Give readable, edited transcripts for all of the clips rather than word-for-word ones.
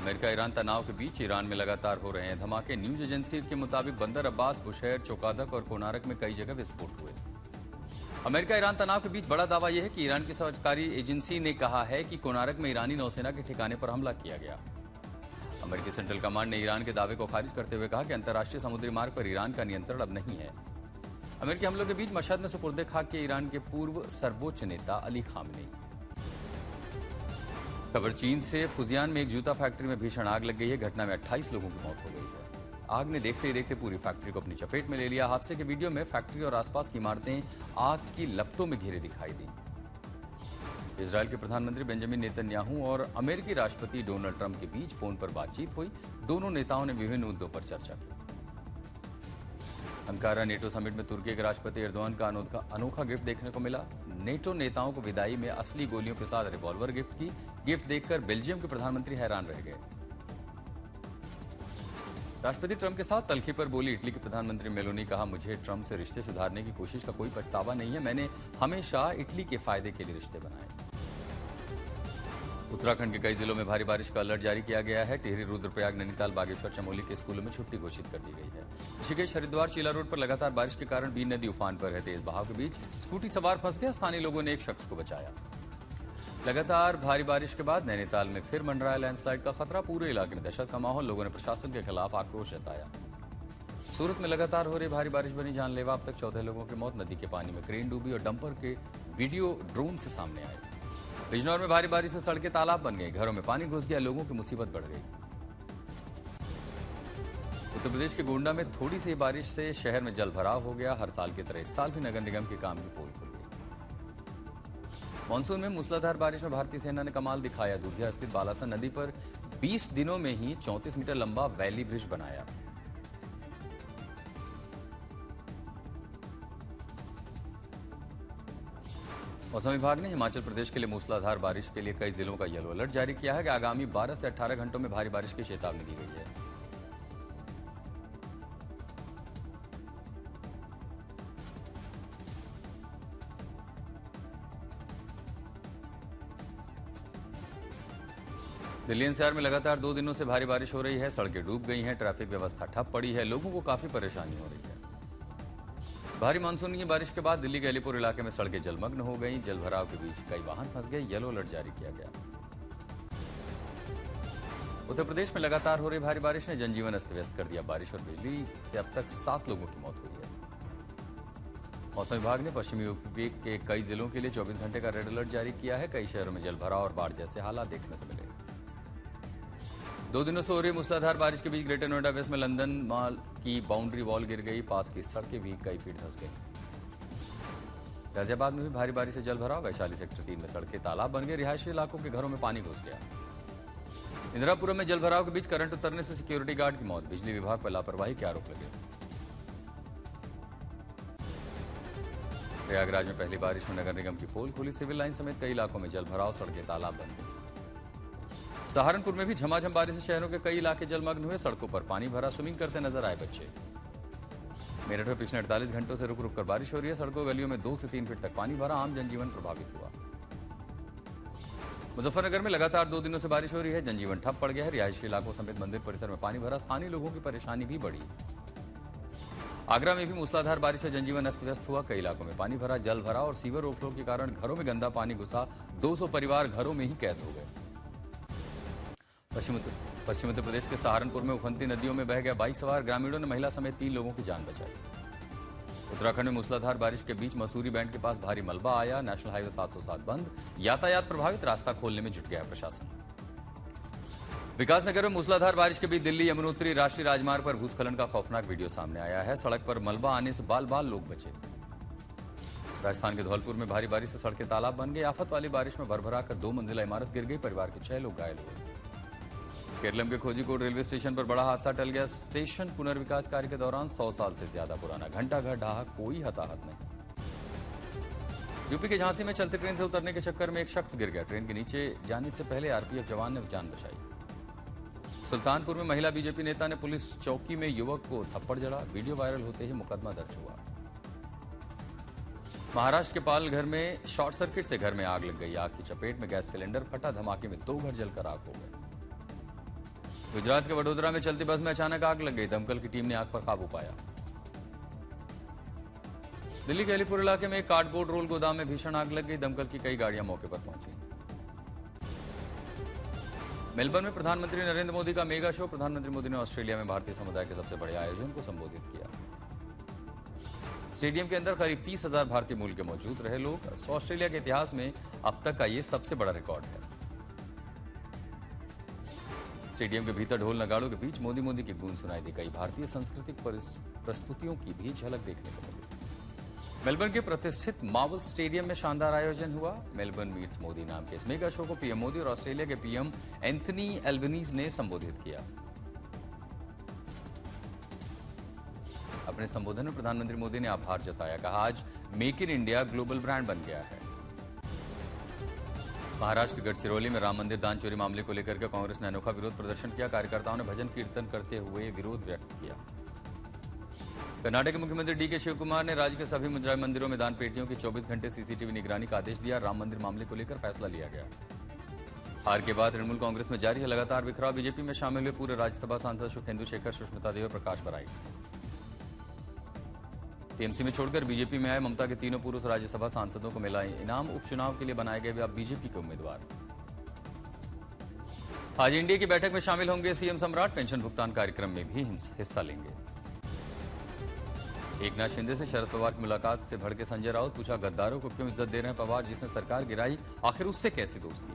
America Iran तनाव के बीच Iran में लगातार हो रहे हैं धमाके। न्यूज एजेंसी के मुताबिक बंदर अब्बास, बुशहर, चोकादक और कोनारक में कई जगह विस्फोट हुए। अमेरिका ईरान तनाव के बीच बड़ा दावा यह है कि ईरान की सरकारी एजेंसी ने कहा है कि कोनारक में ईरानी नौसेना के ठिकाने पर हमला किया गया। अमेरिकी सेंट्रल कमांड ने ईरान के दावे को खारिज करते हुए कहा कि अंतर्राष्ट्रीय समुद्री मार्ग पर ईरान का नियंत्रण अब नहीं है। अमेरिकी हमलों के बीच मशहद में सुपुर्दे खाक के ईरान के पूर्व सर्वोच्च नेता अली खामनेई। खबर चीन से। फुजियान में एक जूता फैक्ट्री में भीषण आग लग गई है। घटना में 28 लोगों की मौत हो गई है। आग ने देखते ही देखते पूरी फैक्ट्री को अपनी चपेट में ले लिया। हादसे के वीडियो में फैक्ट्री और आसपास की इमारतें आग की लपटों में घिरे दिखाई दी। इजरायल के प्रधानमंत्री बेंजामिन नेतन्याहू और अमेरिकी राष्ट्रपति डोनाल्ड ट्रंप के बीच फोन पर बातचीत हुई। दोनों नेताओं ने विभिन्न मुद्दों पर चर्चा की। अंकारा नेटो समिट में तुर्की के राष्ट्रपति एर्दोआन का अनोखा गिफ्ट देखने को मिला। नेटो नेताओं को विदाई में असली गोलियों के साथ रिवॉल्वर गिफ्ट की। गिफ्ट देखकर बेल्जियम के प्रधानमंत्री हैरान रह गए। राष्ट्रपति ट्रंप के साथ तलखी पर बोली इटली के प्रधानमंत्री मेलोनी। कहा, मुझे ट्रंप से रिश्ते सुधारने की कोशिश का कोई पछतावा नहीं है। मैंने हमेशा इटली के फायदे के लिए रिश्ते बनाए। उत्तराखंड के कई जिलों में भारी बारिश का अलर्ट जारी किया गया है। टिहरी, रुद्रप्रयाग, नैनीताल, बागेश्वर, चमोली के स्कूलों में छुट्टी घोषित कर दी गई है। ऋषिकेश, हरिद्वार, चीला रोड पर लगातार बारिश के कारण बीन नदी उफान पर है। तेज बहाव के बीच स्कूटी सवार फंस गया। स्थानीय लोगों ने एक शख्स को बचाया। लगातार भारी बारिश के बाद नैनीताल में फिर मंडराया लैंडस्लाइड का खतरा। पूरे इलाके में दहशत का माहौल। लोगों ने प्रशासन के खिलाफ आक्रोश जताया। सूरत में लगातार हो रही भारी बारिश बनी जानलेवा। अब तक 14 लोगों की मौत। नदी के पानी में क्रेन डूबी और डंपर के वीडियो ड्रोन से सामने आए। बिजनौर में भारी बारिश से सड़कें तालाब बन गई। घरों में पानी घुस गया। लोगों की मुसीबत बढ़ गई। उत्तर प्रदेश के गोंडा में थोड़ी सी बारिश से शहर में जल भराव हो गया। हर साल की तरह इस साल भी नगर निगम के काम की पोल खुल गई। मानसून में मूसलाधार बारिश में भारतीय सेना ने कमाल दिखाया। दूधिया स्थित बालासन नदी पर 20 दिनों में ही 34 मीटर लंबा वैली ब्रिज बनाया। मौसम विभाग ने हिमाचल प्रदेश के लिए मूसलाधार बारिश के लिए कई जिलों का येलो अलर्ट जारी किया है कि आगामी 12 से 18 घंटों में भारी बारिश की चेतावनी दी गई है। दिल्ली एनसीआर में लगातार 2 दिनों से भारी बारिश हो रही है। सड़कें डूब गई हैं। ट्रैफिक व्यवस्था ठप पड़ी है। लोगों को काफी परेशानी हो रही है। भारी मानसून की बारिश के बाद दिल्ली के अलीपुर इलाके में सड़कें जलमग्न हो गईं। जल भराव के बीच कई वाहन फंस गए। येलो अलर्ट जारी किया गया। उत्तर प्रदेश में लगातार हो रही भारी बारिश ने जनजीवन अस्त व्यस्त कर दिया। बारिश और बिजली से अब तक 7 लोगों की मौत हुई है। मौसम विभाग ने पश्चिमी यूपी के कई जिलों के लिए 24 घंटे का रेड अलर्ट जारी किया है। कई शहरों में जल भराव और बाढ़ जैसे हालात देखने को मिले। 2 दिनों से हो रही मूसलाधार बारिश के बीच ग्रेटर नोएडा वेस्ट में लंदन मॉल की बाउंड्री वॉल गिर गई। पास की सड़कें भी कई फीट धंस गई। गाजियाबाद में भी भारी बारिश से जल भरा। वैशाली सेक्टर 3 में सड़कें तालाब बन गए। रिहायशी इलाकों के घरों में पानी घुस गया। इंदिरापुरम में जल भराव के बीच करंट उतरने से सिक्योरिटी गार्ड की मौत। बिजली विभाग पर लापरवाही के आरोप लगे। प्रयागराज में पहली बारिश में नगर निगम की पोल खुली। सिविल लाइन समेत कई इलाकों में जल भराव, सड़कें तालाब बन गई। सहारनपुर में भी झमाझम बारिश से शहरों के कई इलाके जलमग्न हुए। सड़कों पर पानी भरा। स्विमिंग करते नजर आए बच्चे। मेरठ में पिछले 48 घंटों से रुक रुक कर बारिश हो रही है। सड़कों गलियों में 2 से 3 फीट तक पानी भरा। आम जनजीवन प्रभावित हुआ। मुजफ्फरनगर में लगातार 2 दिनों से बारिश हो रही है। जनजीवन ठप पड़ गया है। रिहायशी इलाकों समेत मंदिर परिसर में पानी भरा। स्थानीय लोगों की परेशानी भी बढ़ी। आगरा में भी मूसलाधार बारिश से जनजीवन अस्त व्यस्त हुआ। कई इलाकों में पानी भरा। जल भरा और सीवर ओवरफ्लो के कारण घरों में गंदा पानी घुसा। 200 परिवार घरों में ही कैद हो गए। पश्चिम उत्तर प्रदेश के सहारनपुर में उफनती नदियों में बह गया बाइक सवार। ग्रामीणों ने महिला समेत 3 लोगों की जान बचाई। उत्तराखंड में मूसलाधार बारिश के बीच मसूरी बैंड के पास भारी मलबा आया। नेशनल हाईवे 707 बंद। यातायात प्रभावित। रास्ता खोलने में जुट गया प्रशासन। विकासनगर में मूसलाधार बारिश के बीच दिल्ली यमुनोत्री राष्ट्रीय राजमार्ग पर भूस्खलन का खौफनाक वीडियो सामने आया है। सड़क पर मलबा आने से बाल बाल लोग बचे। राजस्थान के धौलपुर में भारी बारिश से सड़कें तालाब बन गई। आफत वाली बारिश में भरभरा कर 2 मंजिला इमारत गिर गई। परिवार के 6 लोग घायल हुए। केरलम के कोझिकोड रेलवे स्टेशन पर बड़ा हादसा टल गया। स्टेशन पुनर्विकास कार्य के दौरान 100 साल से ज्यादा पुराना घंटाघर ढहा। कोई हताहत नहीं। यूपी के झांसी में चलती ट्रेन से उतरने के चक्कर में एक शख्स गिर गया। ट्रेन के नीचे जाने से पहले आरपीएफ जवान ने जान बचाई। सुल्तानपुर में महिला बीजेपी नेता ने पुलिस चौकी में युवक को थप्पड़ जड़ा। वीडियो वायरल होते ही मुकदमा दर्ज हुआ। महाराष्ट्र के पालघर में शॉर्ट सर्किट से घर में आग लग गई। आग की चपेट में गैस सिलेंडर फटा। धमाके में 2 घर जलकर आग हो गए। गुजरात के वडोदरा में चलती बस में अचानक आग लग गई, दमकल की टीम ने आग पर काबू पाया। दिल्ली के अलीपुर इलाके में एक कार्डबोर्ड रोल गोदाम में भीषण आग लग गई, दमकल की कई गाड़ियां मौके पर पहुंची। मेलबर्न में प्रधानमंत्री नरेंद्र मोदी का मेगा शो, प्रधानमंत्री मोदी ने ऑस्ट्रेलिया में भारतीय समुदाय के सबसे बड़े आयोजन को संबोधित किया। स्टेडियम के अंदर करीब 30,000 भारतीय मूल के मौजूद रहे लोग। ऑस्ट्रेलिया के इतिहास में अब तक का ये सबसे बड़ा रिकॉर्ड है। स्टेडियम के भीतर ढोल नगाड़ों के बीच मोदी मोदी की गूंज सुनाई दी। कई भारतीय सांस्कृतिक प्रस्तुतियों की भी झलक देखने को मिली। मेलबर्न के प्रतिष्ठित मार्वल स्टेडियम में शानदार आयोजन हुआ। मेलबर्न मीट्स मोदी नाम के इस मेगा शो को पीएम मोदी और ऑस्ट्रेलिया के पीएम एंथनी एल्बनीज ने संबोधित किया। अपने संबोधन में प्रधानमंत्री मोदी ने आभार जताया, कहा आज make in India global brand बन गया है। महाराष्ट्र के गढ़चिरौली में राम मंदिर दान चोरी मामले को लेकर के कांग्रेस ने अनोखा विरोध प्रदर्शन किया। कार्यकर्ताओं ने भजन कीर्तन करते हुए विरोध व्यक्त किया। कर्नाटक के मुख्यमंत्री डीके शिवकुमार ने राज्य के सभी मंदिरों में दान पेटियों की 24 घंटे सीसीटीवी निगरानी का आदेश दिया। राम मंदिर मामले को लेकर फैसला लिया गया। हार के बाद तृणमूल कांग्रेस में जारी है लगातार बिखराव। बीजेपी में शामिल हुए पूर्व राज्यसभा सांसद सुखेंदु शेखर, सुष्मिता देव, प्रकाश बराई। टीएमसी में छोड़कर बीजेपी में आए ममता के तीनों पूर्व राज्यसभा सांसदों को मिला इनाम। उपचुनाव के लिए बनाए गए वे अब बीजेपी के उम्मीदवार। आज इंडिया की बैठक में शामिल होंगे सीएम सम्राट, पेंशन भुगतान कार्यक्रम में भी हिस्सा लेंगे। एकनाथ शिंदे से शरद पवार की मुलाकात से भड़के संजय राउत, पूछा गद्दारों को क्यों इज्जत दे रहे हैं पवार, जिसने सरकार गिराई आखिर उससे कैसी दोस्ती।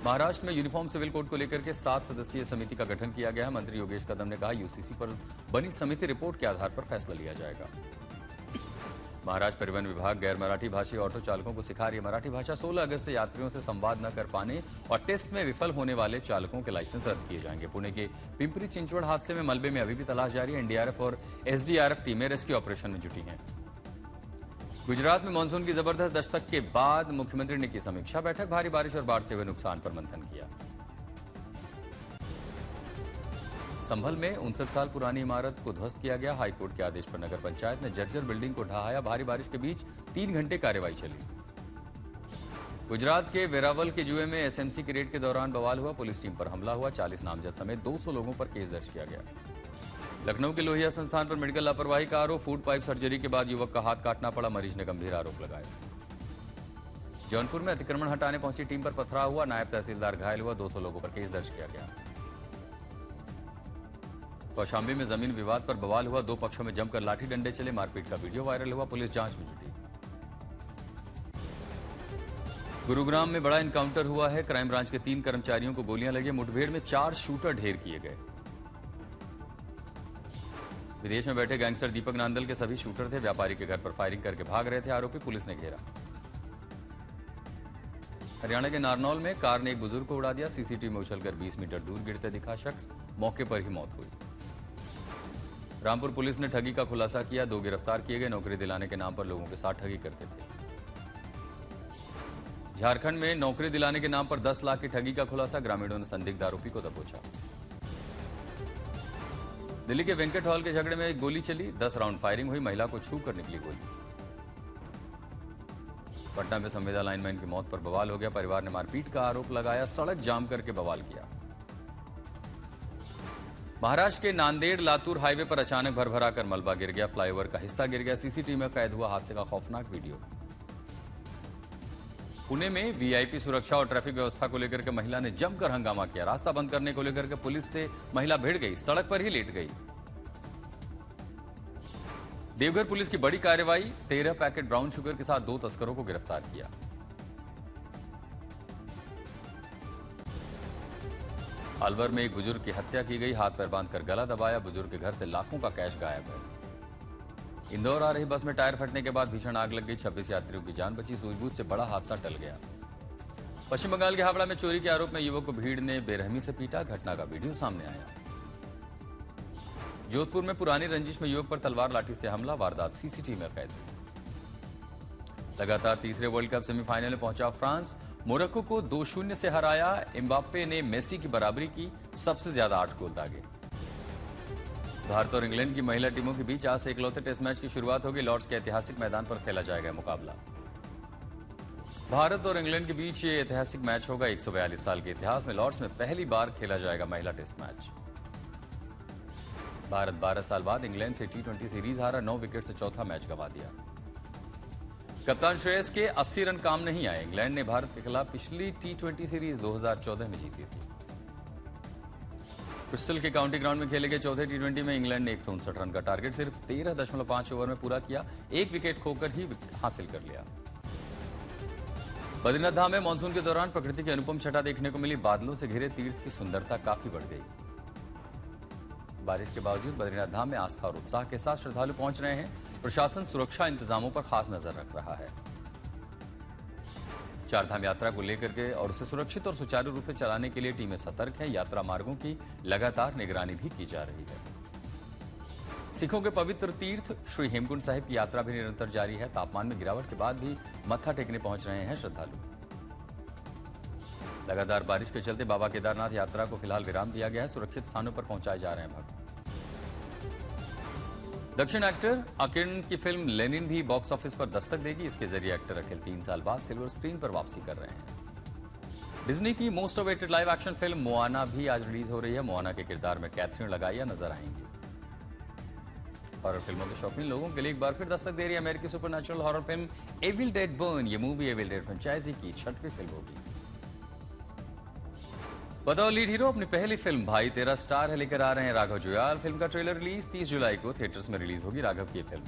महाराष्ट्र में यूनिफॉर्म सिविल कोड को लेकर के 7 सदस्यीय समिति का गठन किया गया है। मंत्री योगेश कदम ने कहा यूसीसी पर बनी समिति रिपोर्ट के आधार पर फैसला लिया जाएगा। महाराष्ट्र परिवहन विभाग गैर मराठी भाषी ऑटो चालकों को सिखा रही है मराठी भाषा। 16 अगस्त से यात्रियों से संवाद न कर पाने और टेस्ट में विफल होने वाले चालकों के लाइसेंस रद्द किए जाएंगे। पुणे के पिंपरी चिंचवड़ हादसे में मलबे में अभी भी तलाश जारी है। एनडीआरएफ और एसडीआरएफ टीमें रेस्क्यू ऑपरेशन में जुटी हैं। गुजरात में मानसून की जबरदस्त दस्तक के बाद मुख्यमंत्री ने की समीक्षा बैठक। भारी बारिश और बाढ़ से हुए नुकसान पर मंथन किया। संभल में 59 साल पुरानी इमारत को ध्वस्त किया गया। हाईकोर्ट के आदेश पर नगर पंचायत ने जर्जर बिल्डिंग को ढहाया। भारी बारिश के बीच 3 घंटे कार्यवाही चली। गुजरात के वेरावल के जुए में एसएमसी की रेड के दौरान बवाल हुआ। पुलिस टीम पर हमला हुआ। 40 नामजद समेत 200 लोगों पर केस दर्ज किया गया। लखनऊ के लोहिया संस्थान पर मेडिकल लापरवाही का आरोप। फूड पाइप सर्जरी के बाद युवक का हाथ काटना पड़ा। मरीज ने गंभीर आरोप लगाए। जौनपुर में अतिक्रमण हटाने पहुंची टीम पर पथराव हुआ। नायब तहसीलदार घायल हुआ। 200 लोगों पर केस दर्ज किया गया। कौशाम्बी में जमीन विवाद पर बवाल हुआ। 2 पक्षों में जमकर लाठी डंडे चले। मारपीट का वीडियो वायरल हुआ। पुलिस जांच में जुटी। गुरुग्राम में बड़ा एनकाउंटर हुआ है। क्राइम ब्रांच के 3 कर्मचारियों को गोलियां लगी। मुठभेड़ में 4 शूटर ढेर किए गए। विदेश में बैठे गैंगस्टर दीपक नांदल के सभी शूटर थे। व्यापारी के घर पर फायरिंग करके भाग रहे थे आरोपी। पुलिस ने घेरा। हरियाणा के नारनौल में कार ने एक बुजुर्ग को उड़ा दिया। सीसीटीवी में उछलकर 20 मीटर दूर गिरते दिखा शख्स। मौके पर ही मौत हुई। रामपुर पुलिस ने ठगी का खुलासा किया। 2 गिरफ्तार किए गए। नौकरी दिलाने के नाम पर लोगों के साथ ठगी करते थे। झारखंड में नौकरी दिलाने के नाम पर 10 लाख की ठगी का खुलासा। ग्रामीणों ने संदिग्ध आरोपी को दबोचा। दिल्ली के वेंकट हॉल के झगड़े में एक गोली चली। 10 राउंड फायरिंग हुई। महिला को छू कर निकली गोली। पटना में संविदा लाइनमैन की मौत पर बवाल हो गया। परिवार ने मारपीट का आरोप लगाया। सड़क जाम करके बवाल किया। महाराष्ट्र के नांदेड़ लातूर हाईवे पर अचानक भरभराकर मलबा गिर गया। फ्लाईओवर का हिस्सा गिर गया। सीसीटीवी में कैद हुआ हादसे का खौफनाक वीडियो। पुणे में वीआईपी सुरक्षा और ट्रैफिक व्यवस्था को लेकर के महिला ने जमकर हंगामा किया। रास्ता बंद करने को लेकर के पुलिस से महिला भिड़ गई। सड़क पर ही लेट गई। देवघर पुलिस की बड़ी कार्रवाई। 13 पैकेट ब्राउन शुगर के साथ 2 तस्करों को गिरफ्तार किया। अलवर में एक बुजुर्ग की हत्या की गई। हाथ पैर बांधकर गला दबाया। बुजुर्ग के घर से लाखों का कैश गायब है। इंदौर आ रही बस में टायर फटने के बाद भीषण आग लग गई। 26 यात्रियों की जान बची। सूझबूझ से बड़ा हादसा टल गया। पश्चिम बंगाल के हावड़ा में चोरी के आरोप में युवक को भीड़ ने बेरहमी से पीटा। घटना का वीडियो सामने आया। जोधपुर में पुरानी रंजिश में युवक पर तलवार लाठी से हमला। वारदात सीसीटीवी में कैद। लगातार तीसरे वर्ल्ड कप सेमीफाइनल में पहुंचा फ्रांस। मोरक्को को 2-0 से हराया। एम्बाप्पे ने मेसी की बराबरी की। सबसे ज्यादा 8 गोल दागे। भारत और इंग्लैंड की महिला टीमों के बीच आज से इकलौते टेस्ट मैच की शुरुआत होगी। लॉर्ड्स के ऐतिहासिक मैदान पर खेला जाएगा मुकाबला। भारत और इंग्लैंड के बीच ये ऐतिहासिक मैच होगा। 142 साल के इतिहास में लॉर्ड्स में पहली बार खेला जाएगा महिला टेस्ट मैच। भारत 12 साल बाद इंग्लैंड से T20 सीरीज हारा, 9 विकेट से चौथा मैच गंवा दिया। कप्तान श्रेयस के 80 रन काम नहीं आए। इंग्लैंड ने भारत के खिलाफ पिछली T20 सीरीज 2014 में जीती थी। क्रिस्टल के काउंटी ग्राउंड में खेले गए चौथे T20 में इंग्लैंड ने 159 रन का टारगेट सिर्फ 13.5 ओवर में पूरा किया, एक विकेट खोकर ही हासिल कर लिया। बद्रीनाथ धाम में मानसून के दौरान प्रकृति की अनुपम छटा देखने को मिली। बादलों से घिरे तीर्थ की सुंदरता काफी बढ़ गई। बारिश के बावजूद बद्रीनाथ धाम में आस्था और उत्साह के साथ श्रद्धालु पहुंच रहे हैं। प्रशासन सुरक्षा इंतजामों पर खास नजर रख रहा है। चारधाम यात्रा को लेकर के और उसे सुरक्षित और सुचारू रूप से चलाने के लिए टीमें सतर्क हैं। यात्रा मार्गों की लगातार निगरानी भी की जा रही है। सिखों के पवित्र तीर्थ श्री हेमकुंड साहिब की यात्रा भी निरंतर जारी है। तापमान में गिरावट के बाद भी मत्था टेकने पहुंच रहे हैं श्रद्धालु। लगातार बारिश के चलते बाबा केदारनाथ यात्रा को फिलहाल विराम दिया गया है। सुरक्षित स्थानों पर पहुंचाए जा रहे हैं भक्त। दक्षिण एक्टर अकिरण की फिल्म लेनिन भी बॉक्स ऑफिस पर दस्तक देगी। इसके जरिए एक्टर अखिल 3 साल बाद सिल्वर स्क्रीन पर वापसी कर रहे हैं। डिज्नी की most awaited live action film Moana भी आज रिलीज हो रही है। मोआना के किरदार में कैथरीन लगाइया नजर आएंगी। हॉरर फिल्मों के शौकीन लोगों के लिए एक बार फिर दस्तक दे रही है अमेरिकी supernatural horror film Evil Dead Burn. ये मूवी एविल डेड फ्रेंचाइजी की 6वीं फिल्म होगी। बताओ लीड हीरो अपनी पहली फिल्म भाई तेरा स्टार है लेकर आ रहे हैं राघव जुयाल। फिल्म का ट्रेलर रिलीज 30 जुलाई को थिएटर्स में रिलीज होगी राघव की फिल्म।